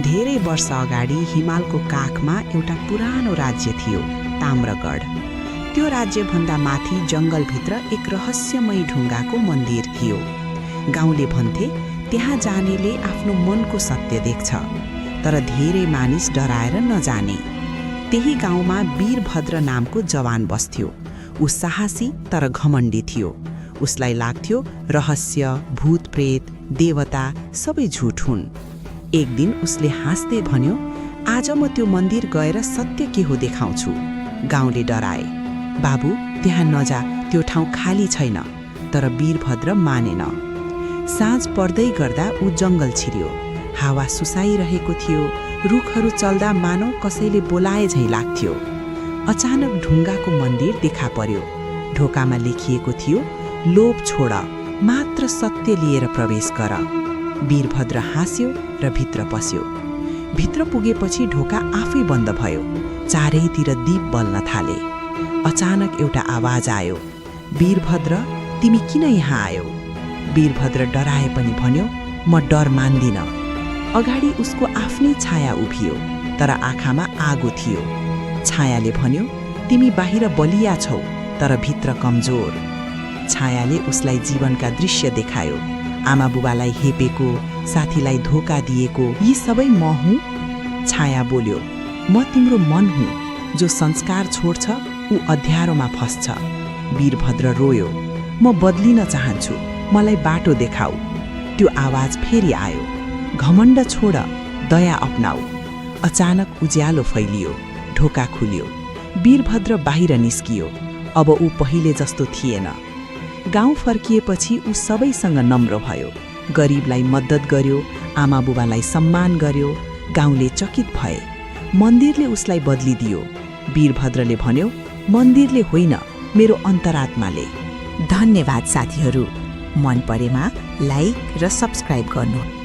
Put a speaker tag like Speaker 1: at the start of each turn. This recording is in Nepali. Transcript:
Speaker 1: धेरै वर्ष अगाडि हिमालको काखमा एउटा पुरानो राज्य थियो, ताम्रगढ। त्यो राज्यभन्दा माथि जङ्गलभित्र एक रहस्यमय ढुङ्गाको मन्दिर थियो। गाउँले भन्थे त्यहाँ जानेले आफ्नो मनको सत्य देख्छ, तर धेरै मानिस डराएर नजाने। त्यही गाउँमा वीरभद्र नामको जवान बस्थ्यो। ऊ साहसी तर घमण्डी थियो। उसलाई लाग्थ्यो रहस्य, भूतप्रेत, देवता सबै झुट हुन्। एक दिन उसले हाँस्दै भन्यो, आज म त्यो मन्दिर गएर सत्य के हो देखाउँछु। गाउँले डराए, बाबु त्यहाँ नजा, त्यो ठाउँ खाली छैन। तर वीरभद्र मानेन। साँझ पर्दै गर्दा ऊ जङ्गल छिर्यो। हावा सुसाइरहेको थियो, रुखहरू चल्दा मानव कसैले बोलाए झैँ लाग्थ्यो। अचानक ढुङ्गाको मन्दिर देखा पर्यो। ढोकामा लेखिएको थियो, लोभ छोड, मात्र सत्य लिएर प्रवेश गर। वीरभद्र हाँस्यो र भित्र पस्यो। भित्र पुगेपछि ढोका आफै बन्द भयो। चारैतिर दीप बल्न थाले। अचानक एउटा आवाज आयो, वीरभद्र तिमी किन यहाँ आयो? वीरभद्र डराए पनि भन्यो, म डर मान्दिन। अगाडि उसको आफ्नै छाया उभियो, तर आँखामा आगो थियो। छायाले भन्यो, तिमी बाहिर बलिया छौ, तर भित्र कमजोर। छायाले उसलाई जीवनका दृश्य देखायो। आमा बुबालाई हेपेको, साथीलाई धोका दिएको, यी सबै म हुँ। छाया बोल्यो, म तिम्रो मन हुँ। जो संस्कार छोड्छ ऊ अध्यारोमा फस्छ। वीरभद्र रोयो, म बदलिन चाहन्छु, मलाई बाटो देखाऊ। त्यो आवाज फेरि आयो, घमण्ड छोड, दया अपनाऊ। अचानक उज्यालो फैलियो। ढोका खुल्यो। वीरभद्र बाहिर निस्कियो। अब ऊ पहिले जस्तो थिएन। गाउँ फर्किएपछि ऊ सबैसँग नम्र भयो। गरिबलाई मद्दत गर्यो, आमा बुबालाई सम्मान गर्यो। गाउँले चकित भए। मन्दिरले उसलाई बदलिदियो। वीरभद्रले भन्यो, मन्दिरले होइन, मेरो अन्तरात्माले।
Speaker 2: धन्यवाद साथीहरू। मन परेमा लाइक र सब्स्क्राइब गर्नु।